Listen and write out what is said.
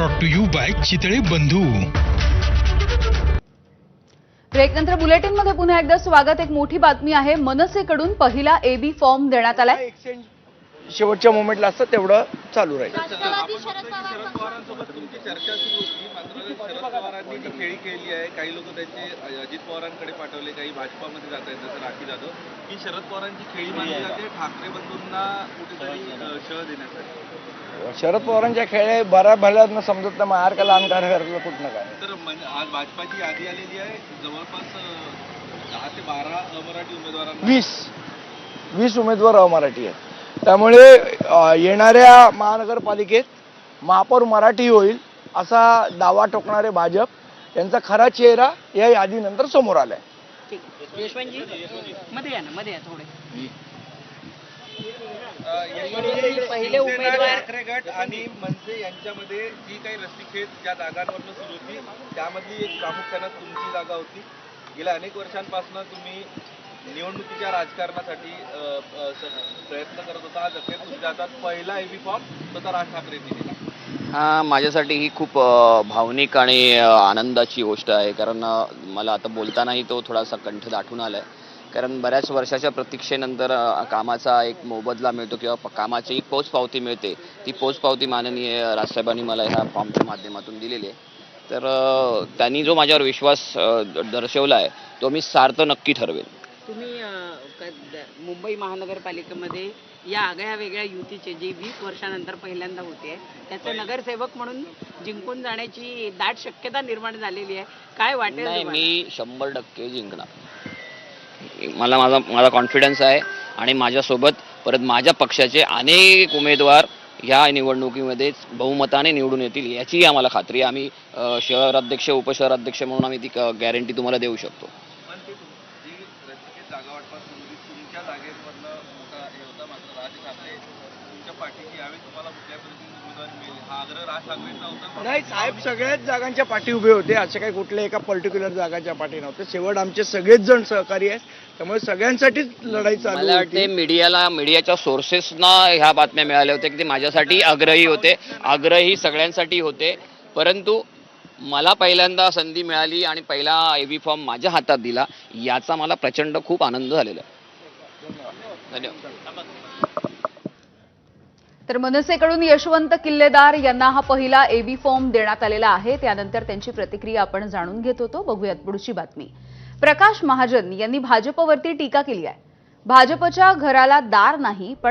Brought to you by Chitale Bandhu. Break नंतर bulletin मध्ये पुन्हा एकदा स्वागत. एक मोठी बातमी आहे. मनसेकडून पहिला एबी फॉर्म देण्यात आलाय. शेवटच्या मोमेंटला असतं तेवढं चालू राहील. शरद पवारांसोबत तुमची चर्चा सुरू होती, मात्र शरद पवारांनी जी खेळी केली आहे, काही लोक त्यांचे अजित पवारांकडे पाठवले, काही भाजपामध्ये जात आहेत जसं राखी जाधव, ही शरद पवारांची खेळी मानली जाते ठाकरे बंधूंना कुठेतरी शह देण्यासाठी. शरद पवारांच्या खेळे बऱ्या भल्यानं समजत नाही, मार का लहान करायला कुठं काय. तर आज भाजपाची यादी आलेली आहे, जवळपास 10 ते 12 अमराठी उमेदवारांना 20 उमेदवार अमराठी आहेत. त्यामुळे येणाऱ्या महानगरपालिकेत महापौर मराठी होईल असा दावा ठोकणारे भाजप यांचा खरा चेहरा या यादीनंतर समोर आलाय. मध्ये थोडे पहिले उमेदवार ठाकरे गट आणि मनसे यांच्यामध्ये जी काही रस्सीखेच ज्या जागांवरनं सुरू होती, त्यामधली एक प्रामुख्यानं तुमची जागा होती. गेल्या अनेक वर्षांपासून तुम्ही निवडणुकीच्या राजकारणासाठी प्रयत्न करत होता. आज अखेर तुमच्या हातात पहिला एबी फॉर्म स्वतः राज ठाकरेंनी दिला. हा, माझ्यासाठी ही खूप भावनिक आणि आनंदाची गोष्ट आहे, कारण मला आता बोलतानाही तो थोडासा कंठ दाटून आलाय. कारण बऱ्याच वर्षाच्या प्रतीक्षेनंतर कामाचा एक मोबदला मिळतो किंवा कामाची एक पोचपावती मिळते. ती पोचपावती माननीय राजसाहेबांनी मला ह्या फॉर्मच्या माध्यमातून दिलेली आहे. तर त्यांनी जो माझ्यावर विश्वास दर्शवला आहे तो मी सार्थ नक्की ठरवेल. तुम्ही मुंबई महानगरपालिकेमध्ये या आगळ्या वेगळ्या युतीचे जे 20 वर्षानंतर पहिल्यांदा होते, त्याचे नगरसेवक म्हणून जिंकून जाण्याची दाट शक्यता निर्माण झालेली आहे. काय वाटेल? नाही, मी 100% जिंकणार. माझा कॉन्फिडन्स आहे आणि माझ्यासोबत परत माझ्या पक्षाचे अनेक उमेदवार ह्या निवडणुकीमध्ये बहुमताने निवडून येतील याची आम्हाला खात्री आहे. आम्ही शहर अध्यक्ष उपशहर अध्यक्ष म्हणून आम्ही ती गॅरंटी तुम्हाला देऊ शकतो. पण ते जी रस्सीखेच जागा वाटपास सुरू होती, तुमच्या जागेवरनं मोठा हे होता, मात्र राज ठाकरे तुमच्या पाठीशी यावेळी तुम्हाला कुठल्या परिस्थितीत उमेदवारी मिळेल हा आग्रह राज ठाकरेंचा होता. नाही साहेब, सगळ्याच जागांच्या पाठी उभे होते. असे काही कुठल्या एका पर्टिक्युलर जागाच्या पाठी नव्हते. शेवट आमचे सगळेच जण सहकारी आहेत, त्यामुळे सगळ्यांसाठीच लढाई चालू मला वाटते मीडियाच्या सोर्सेसना ह्या बातम्या मिळाल्या होत्या की ते माझ्यासाठी आग्रही होते. आग्रही सगळ्यांसाठी होते, परंतु मला पहिल्यांदा संधी मिळाली आणि पहिला एबी फॉर्म माझ्या हातात दिला, याचा मला प्रचंड खूप आनंद झालेला आहे. धन्यवाद. तर मनसेकडून यशवंत किल्लेदार यांना हा पहिला एबी फॉर्म देण्यात आलेला आहे. त्यानंतर त्यांची प्रतिक्रिया आपण जाणून घेत होतो. बघूयात पुढची बातमी. प्रकाश महाजन यांनी भाजपवरती टीका केली आहे. भाजपच्या घराला दार नाही, पण